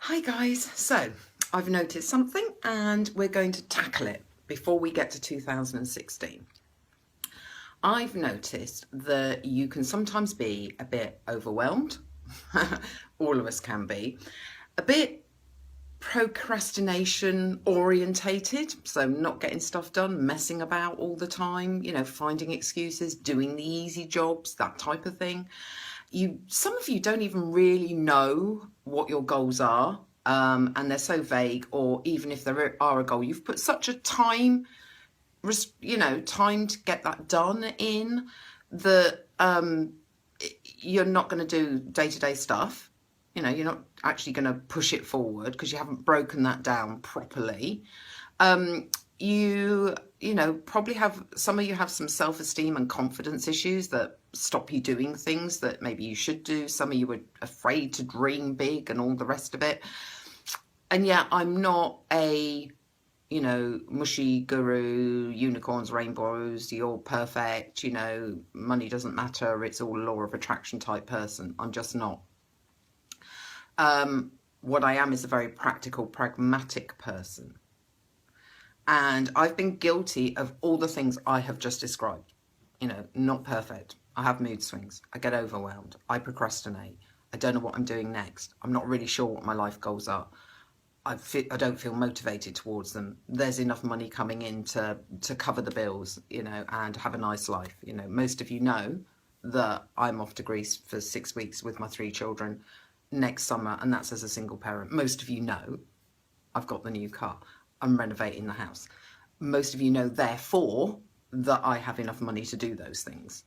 Hi guys, so I've noticed something and we're going to tackle it before we get to 2016. I've noticed that you can sometimes be a bit overwhelmed, all of us can be, a bit procrastination orientated, so not getting stuff done, messing about all the time, finding excuses, doing the easy jobs, that type of thing. Some of you don't even really know what your goals are, and they're so vague, or even if there are a goal, you've put such a time to get that done in that you're not going to do day-to-day stuff. You're not actually going to push it forward because you haven't broken that down properly. Probably some of you have some self-esteem and confidence issues that stop you doing things that maybe you should do. Some of you are afraid to dream big and all the rest of it. And yeah, I'm not a mushy guru, unicorns, rainbows, you're perfect, money doesn't matter, it's all law of attraction type person. I'm just not. What I am is a very practical, pragmatic person. And I've been guilty of all the things I have just described. Not perfect. I have mood swings. I get overwhelmed. I procrastinate. I don't know what I'm doing next. I'm not really sure what my life goals are. I don't feel motivated towards them. There's enough money coming in to cover the bills, and have a nice life. Most of you know that I'm off to Greece for 6 weeks with my 3 children next summer, and that's as a single parent. Most of you know I've got the new car. I'm renovating the house. Most of you know, therefore, that I have enough money to do those things.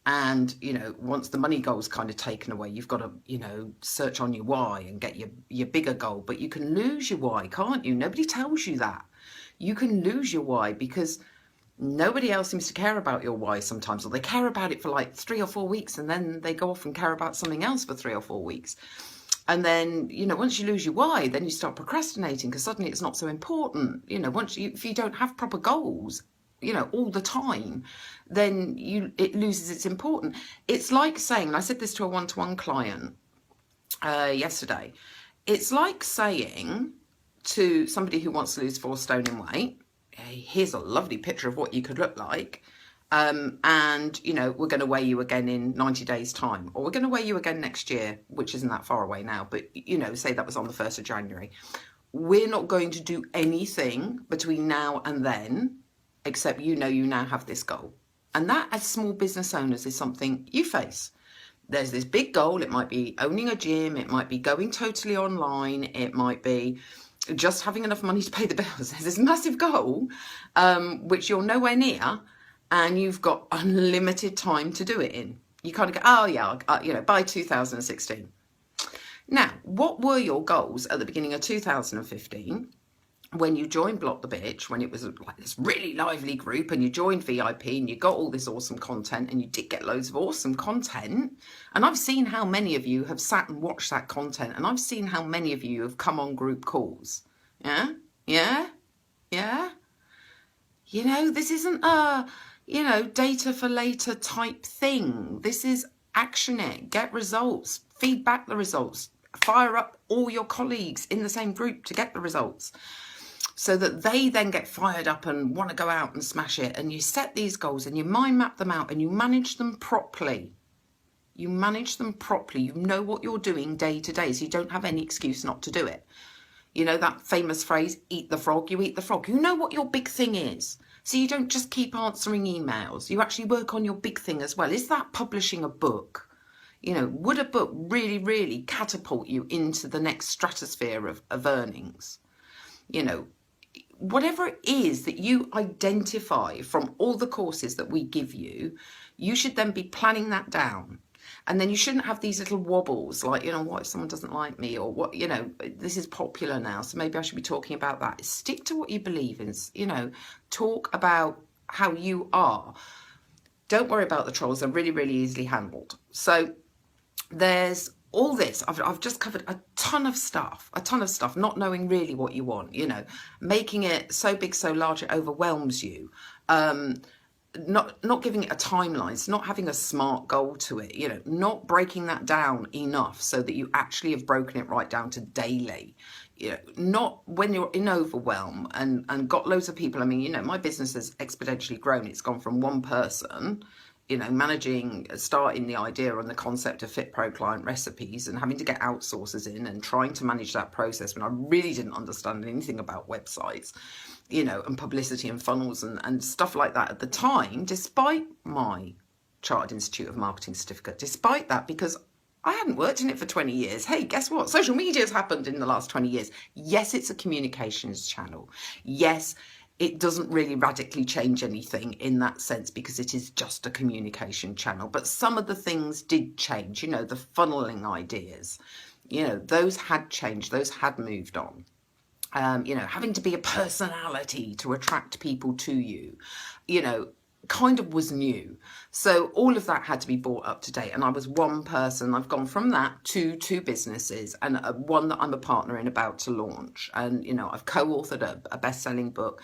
And, once the money goal is kind of taken away, you've got to, search on your why and get your bigger goal. But you can lose your why, can't you? Nobody tells you that. You can lose your why because nobody else seems to care about your why sometimes, or they care about it for like 3 or 4 weeks and then they go off and care about something else for 3 or 4 weeks. And then, once you lose your why, then you start procrastinating because suddenly it's not so important. If you don't have proper goals, all the time, then it loses its importance. It's like saying, and I said this to a one-to-one client yesterday, it's like saying to somebody who wants to lose 4 stone in weight, hey, here's a lovely picture of what you could look like. And, we're going to weigh you again in 90 days time, or we're going to weigh you again next year, which isn't that far away now, but, say that was on the 1st of January. We're not going to do anything between now and then, except you now have this goal. And that, as small business owners, is something you face. There's this big goal. It might be owning a gym. It might be going totally online. It might be just having enough money to pay the bills. There's this massive goal, which you're nowhere near, and you've got unlimited time to do it in. You kind of go, oh yeah, by 2016. Now, what were your goals at the beginning of 2015? When you joined Block the Bitch, when it was like this really lively group, and you joined VIP and you got all this awesome content, and you did get loads of awesome content. And I've seen how many of you have sat and watched that content, and I've seen how many of you have come on group calls. Yeah. This isn't a, data for later type thing. This is action it, get results, feedback the results, fire up all your colleagues in the same group to get the results, so that they then get fired up and want to go out and smash it. And you set these goals and you mind map them out and you manage them properly. You know what you're doing day to day, so you don't have any excuse not to do it. That famous phrase, eat the frog, you eat the frog. You know what your big thing is. So you don't just keep answering emails. You actually work on your big thing as well. Is that publishing a book? Would a book really, really catapult you into the next stratosphere of earnings? Whatever it is that you identify from all the courses that we give you, you should then be planning that down. And then you shouldn't have these little wobbles like, what if someone doesn't like me, or what, this is popular now, so maybe I should be talking about that. Stick to what you believe in, talk about how you are. Don't worry about the trolls. They're really, really easily handled. So there's all this. I've just covered a ton of stuff, not knowing really what you want, making it so big, so large, it overwhelms you. not giving it a timeline, it's not having a smart goal to it, not breaking that down enough so that you actually have broken it right down to daily. Not when you're in overwhelm and got loads of people. I mean, my business has exponentially grown. It's gone from one person, starting the idea and the concept of Fit Pro client recipes and having to get outsourcers in and trying to manage that process when I really didn't understand anything about websites, and publicity and funnels and stuff like that at the time, despite my Chartered Institute of Marketing certificate, despite that, because I hadn't worked in it for 20 years. Hey, guess what? Social media has happened in the last 20 years. Yes, it's a communications channel. Yes, it doesn't really radically change anything in that sense because it is just a communication channel. But some of the things did change, the funneling ideas, those had changed, those had moved on. Having to be a personality to attract people to you, kind of was new. So all of that had to be brought up to date. And I was one person. I've gone from that to two businesses and one that I'm a partner in about to launch. And, I've co-authored a best-selling book.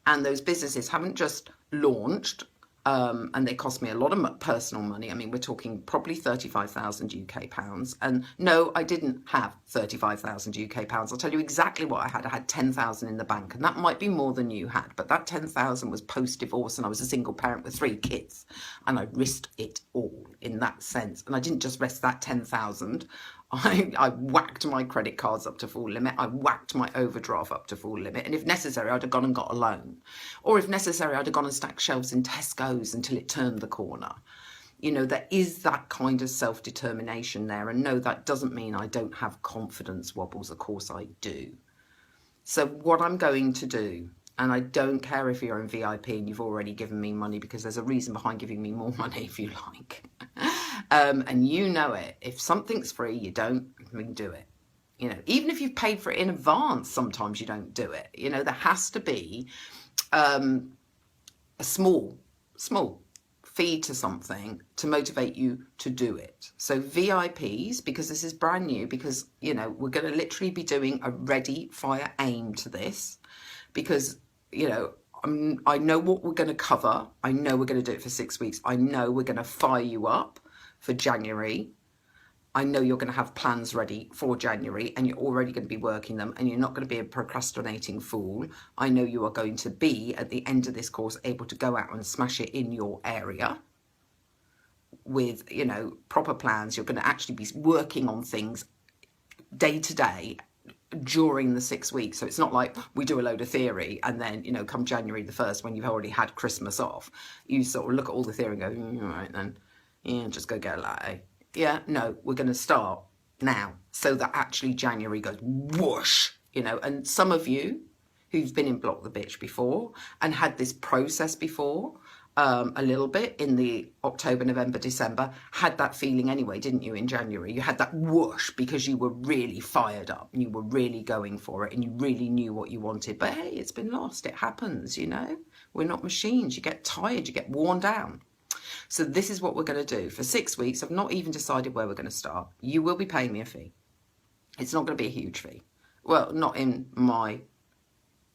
And those businesses haven't just launched, and they cost me a lot of personal money. I mean, we're talking probably 35,000 UK pounds. And no, I didn't have 35,000 UK pounds. I'll tell you exactly what I had. I had 10,000 in the bank, and that might be more than you had. But that 10,000 was post-divorce, and I was a single parent with 3 kids. And I risked it all in that sense. And I didn't just risk that 10,000. I whacked my credit cards up to full limit. I whacked my overdraft up to full limit. And if necessary, I'd have gone and got a loan. Or if necessary, I'd have gone and stacked shelves in Tesco's until it turned the corner. There is that kind of self-determination there. And no, that doesn't mean I don't have confidence wobbles. Of course I do. So what I'm going to do, and I don't care if you're in VIP and you've already given me money, because there's a reason behind giving me more money if you like. And you know it. If something's free, you don't do it. Even if you've paid for it in advance, sometimes you don't do it. There has to be a small fee to something to motivate you to do it. So VIPs, because this is brand new, because, we're going to literally be doing a ready, fire, aim to this, because, I know what we're going to cover. I know we're going to do it for 6 weeks. I know we're going to fire you up for January. I know you're going to have plans ready for January and you're already going to be working them, and you're not going to be a procrastinating fool. I know you are going to be, at the end of this course, able to go out and smash it in your area with, proper plans. You're going to actually be working on things day to day during the 6 weeks. So it's not like we do a load of theory and then, come January the 1st, when you've already had Christmas off, you sort of look at all the theory and go, all right then, just go get a latte. Yeah, no, we're going to start now so that actually January goes whoosh, and some of you who've been in Block the Bitch before and had this process before, a little bit in the October, November, December, had that feeling anyway, didn't you, in January? You had that whoosh because you were really fired up and you were really going for it and you really knew what you wanted. But hey, it's been lost. It happens, We're not machines. You get tired, you get worn down. So this is what we're going to do. For 6 weeks, I've not even decided where we're going to start. You will be paying me a fee. It's not going to be a huge fee. Well, not in my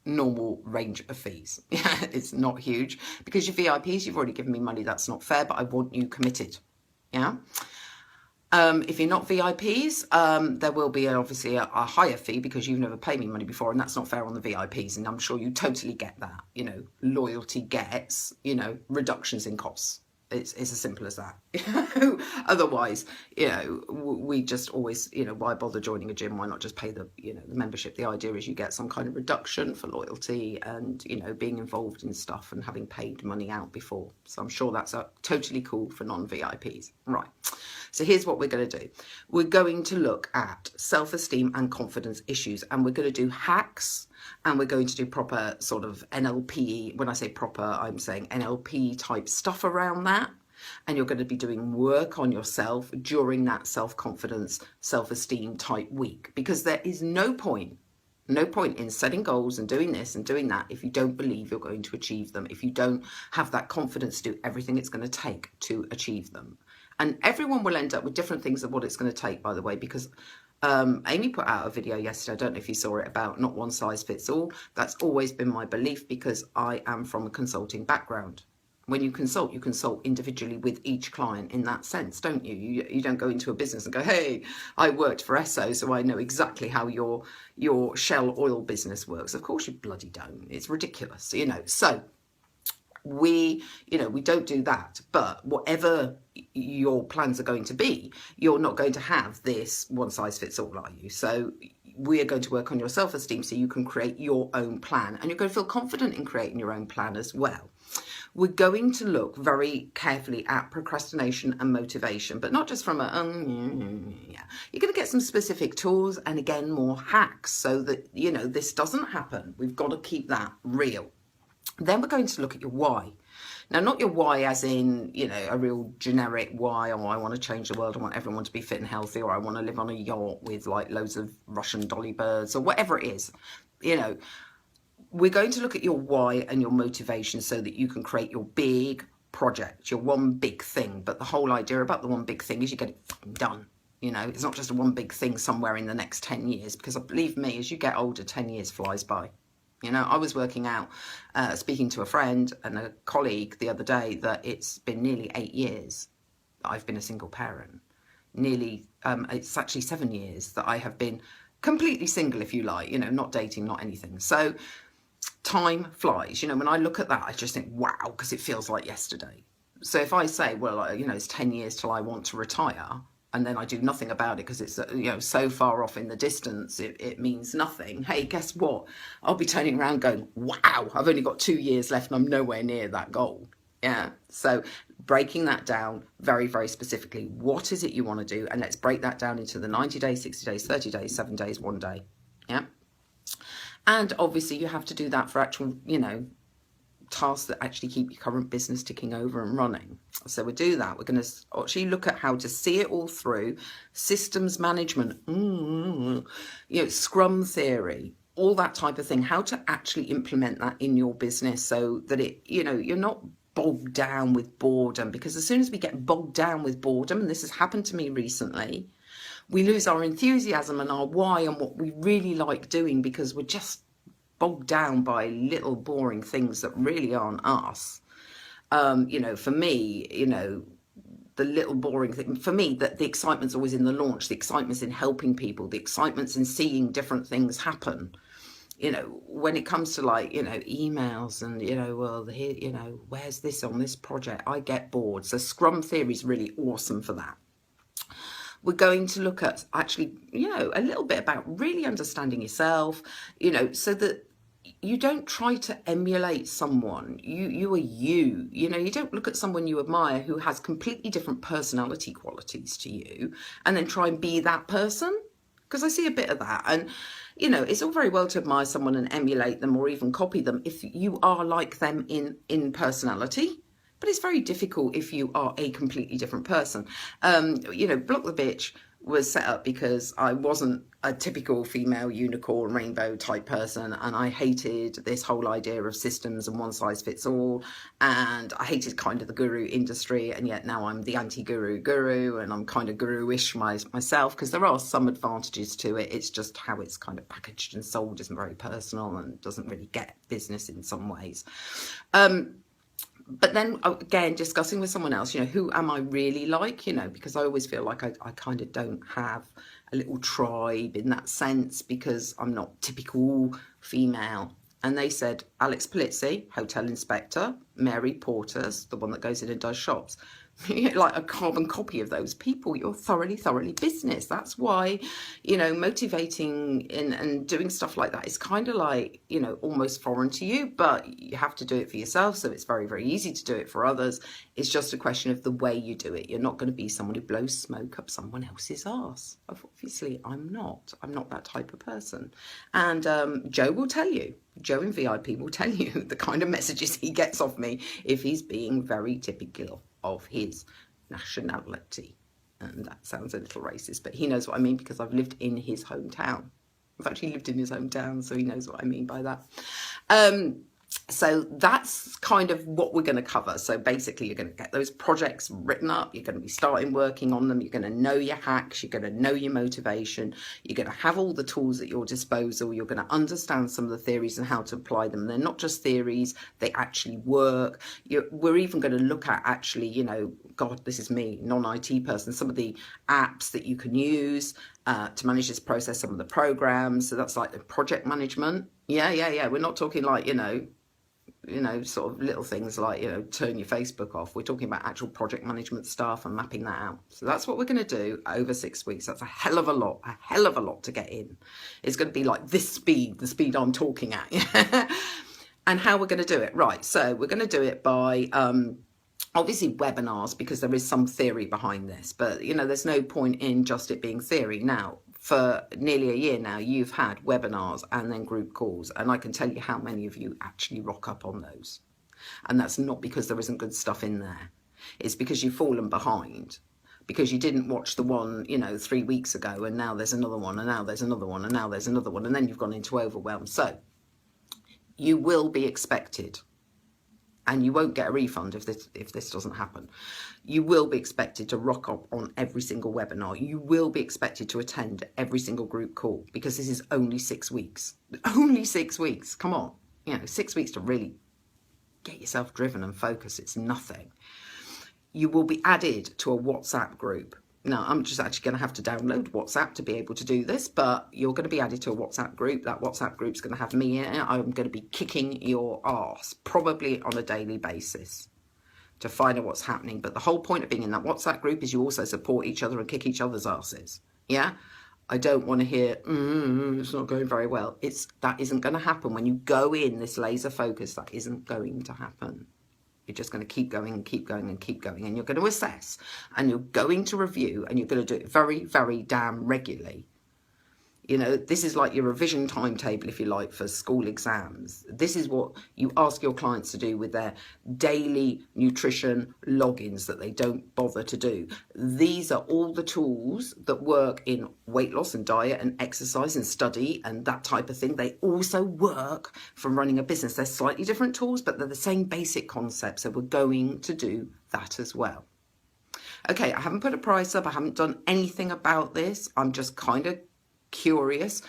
normal range of fees. It's not huge because your VIPs, you've already given me money. That's not fair, but I want you committed. Yeah. If you're not VIPs, there will be obviously a higher fee because you've never paid me money before, and that's not fair on the VIPs. And I'm sure you totally get that. Loyalty gets, reductions in costs. It's as simple as that. Otherwise, we just always, why bother joining a gym? Why not just pay the membership? The idea is you get some kind of reduction for loyalty and, being involved in stuff and having paid money out before. So I'm sure that's totally cool for non-VIPs. Right. So here's what we're going to do. We're going to look at self-esteem and confidence issues, and we're going to do hacks, and we're going to do proper sort of NLP. When I say proper, I'm saying NLP type stuff around that. And you're going to be doing work on yourself during that self-confidence, self-esteem type week, because there is no point in setting goals and doing this and doing that if you don't believe you're going to achieve them, if you don't have that confidence to do everything it's going to take to achieve them. And everyone will end up with different things of what it's going to take, by the way, because Amy put out a video yesterday, I don't know if you saw it, about not one size fits all. That's always been my belief because I am from a consulting background. When you consult individually with each client in that sense, don't you? You don't go into a business and go, hey, I worked for Esso, so I know exactly how your Shell oil business works. Of course you bloody don't. It's ridiculous, So we don't do that. But whatever your plans are going to be, you're not going to have this one size fits all, are you? So we are going to work on your self-esteem so you can create your own plan, and you're going to feel confident in creating your own plan as well. We're going to look very carefully at procrastination and motivation, but not just from a, yeah. You're going to get some specific tools and, again, more hacks so that, this doesn't happen. We've got to keep that real. Then we're going to look at your why. Now, not your why as in, a real generic why, oh, I want to change the world, I want everyone to be fit and healthy, or I want to live on a yacht with like loads of Russian dolly birds, or whatever it is. We're going to look at your why and your motivation so that you can create your big project, your one big thing. But the whole idea about the one big thing is you get it done. It's not just a one big thing somewhere in the next 10 years, because believe me, as you get older, 10 years flies by. I was working out, speaking to a friend and a colleague the other day, that it's been nearly 8 years that I've been a single parent. It's actually 7 years that I have been completely single, if you like, not dating, not anything. So time flies. When I look at that, I just think, wow, because it feels like yesterday. So if I say, well, it's 10 years till I want to retire, and then I do nothing about it because it's, so far off in the distance, it means nothing. Hey, guess what? I'll be turning around going, wow, I've only got 2 years left and I'm nowhere near that goal. Yeah. So breaking that down very, very specifically, what is it you want to do? And let's break that down into the 90 days, 60 days, 30 days, 7 days, 1 day. Yeah. And obviously you have to do that for actual, tasks that actually keep your current business ticking over and running. So we'll do that. We're going to actually look at how to see it all through, systems management, Scrum theory, all that type of thing, how to actually implement that in your business so that it, you're not bogged down with boredom, because as soon as we get bogged down with boredom, and this has happened to me recently, we lose our enthusiasm and our why and what we really like doing, because we're just bogged down by little boring things that really aren't us. For me, the little boring thing, for me, that the excitement's always in the launch, the excitement's in helping people, the excitement's in seeing different things happen. When it comes to emails and, well, here, where's this on this project? I get bored. So Scrum theory is really awesome for that. We're going to look at actually, a little bit about really understanding yourself, so that you don't try to emulate someone. You are you. You don't look at someone you admire who has completely different personality qualities to you and then try and be that person. Because I see a bit of that. And, it's all very well to admire someone and emulate them or even copy them if you are like them in personality. But it's very difficult if you are a completely different person. Block the Bitch was set up because I wasn't a typical female unicorn rainbow type person, and I hated this whole idea of systems and one size fits all, and I hated kind of the guru industry, and yet now I'm the anti-guru, and I'm kind of guru-ish myself, because there are some advantages to it. It's just how it's kind of packaged and sold isn't very personal and doesn't really get business in some ways. But then again, discussing with someone else, who am I really like, because I always feel like I kind of don't have a little tribe in that sense, because I'm not typical female. And they said, Alex Polizzi, hotel inspector, Mary Porter's, the one that goes in and does shops. Like a carbon copy of those people. You're thoroughly business. That's why, motivating and doing stuff like that is kind of like, almost foreign to you, but you have to do it for yourself. So it's very, very easy to do it for others. It's just a question of the way you do it. You're not going to be someone who blows smoke up someone else's arse. Obviously, I'm not that type of person. And Joe will tell you. Joe in VIP will tell you the kind of messages he gets off me if he's being very typical of his nationality. And that sounds a little racist, but he knows what I mean, because I've lived in his hometown. I've actually lived in his hometown, so he knows what I mean by that. So that's kind of what we're going to cover. So basically, you're going to get those projects written up. You're going to be starting working on them. You're going to know your hacks. You're going to know your motivation. You're going to have all the tools at your disposal. You're going to understand some of the theories and how to apply them. They're not just theories. They actually work. We're even going to look at actually, you know, God, this is me, non-IT person, some of the apps that you can use to manage this process, some of the programs. So that's like the project management. Yeah. We're not talking like, you know, sort of little things like, you know, turn your Facebook off. We're talking about actual project management stuff and mapping that out. So that's what we're going to do over 6 weeks. That's a hell of a lot to get in. It's going to be like this speed, the speed I'm talking at. And how we're going to do it. Right. So we're going to do it by, obviously webinars, because there is some theory behind this, but you know, there's no point in just it being theory. Now, for nearly a year now, you've had webinars and then group calls, and I can tell you how many of you actually rock up on those. And that's not because there isn't good stuff in there. It's because you've fallen behind, because you didn't watch the one, you know, 3 weeks ago, and now there's another one, and now there's another one, and now there's another one, and then you've gone into overwhelm. So you will be expected, and you won't get a refund if this doesn't happen. You will be expected to rock up on every single webinar. You will be expected to attend every single group call, because this is only 6 weeks. Only 6 weeks. Come on. You know, 6 weeks to really get yourself driven and focus. It's nothing. You will be added to a WhatsApp group. Now, I'm just actually going to have to download WhatsApp to be able to do this, but you're going to be added to a WhatsApp group. That WhatsApp group's going to have me in it. I'm going to be kicking your ass, probably on a daily basis, to find out what's happening. But the whole point of being in that WhatsApp group is you also support each other and kick each other's asses. Yeah? I don't want to hear, it's not going very well. That isn't going to happen. When you go in this laser focus, that isn't going to happen. You're just going to keep going and keep going and keep going. And you're going to assess, and you're going to review, and you're going to do it very, very damn regularly. You know, this is like your revision timetable, if you like, for school exams. This is what you ask your clients to do with their daily nutrition logins that they don't bother to do. These are all the tools that work in weight loss and diet and exercise and study and that type of thing. They also work from running a business. They're slightly different tools, but they're the same basic concept. So we're going to do that as well. Okay, I haven't put a price up. I haven't done anything about this. I'm just kind of curious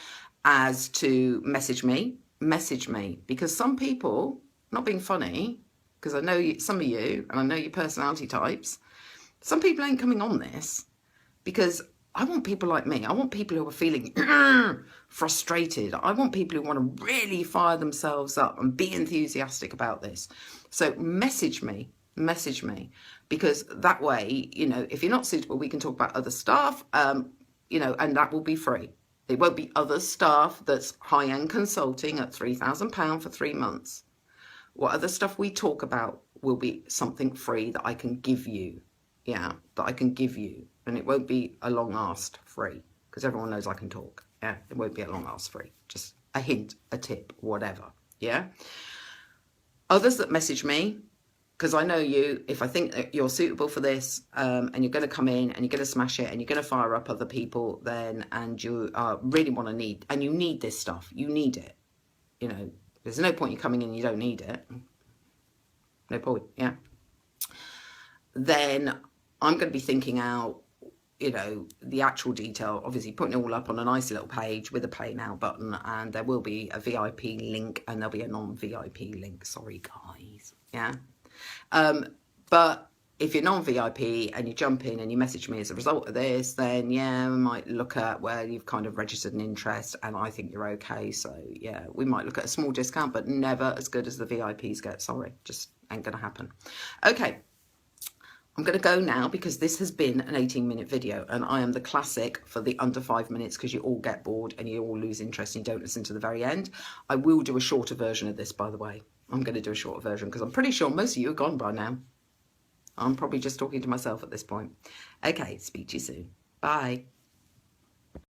as to message me, because some people, not being funny, because I know some of you, and I know your personality types, some people ain't coming on this, because I want people like me. I want people who are feeling frustrated. I want people who want to really fire themselves up and be enthusiastic about this. So message me, because that way, you know, if you're not suitable, we can talk about other stuff, you know, and that will be free. It won't be other stuff that's high-end consulting at £3,000 for 3 months. What other stuff we talk about will be something free that I can give you. Yeah, that I can give you. And it won't be a long-asked free, because everyone knows I can talk. Yeah, it won't be a long-asked free. Just a hint, a tip, whatever. Yeah. Others that message me, because I know you, if I think that you're suitable for this, and you're going to come in and you're going to smash it and you're going to fire up other people, then, and you really want to you need this stuff, you need it. You know, there's no point you coming in and you don't need it. No point, yeah. Then I'm going to be thinking out, you know, the actual detail, obviously putting it all up on a nice little page with a Play Now button, and there will be a VIP link and there'll be a non-VIP link. Sorry, guys. Yeah. But if you're non-VIP and you jump in and you message me as a result of this, then yeah, we might look at where you've kind of registered an interest and I think you're okay. So yeah, we might look at a small discount, but never as good as the VIPs get. Sorry, just ain't going to happen. Okay. I'm going to go now, because this has been an 18-minute video, and I am the classic for the under 5 minutes, because you all get bored and you all lose interest and you don't listen to the very end. I will do a shorter version of this, by the way. I'm going to do a shorter version because I'm pretty sure most of you are gone by now. I'm probably just talking to myself at this point. Okay, speak to you soon. Bye.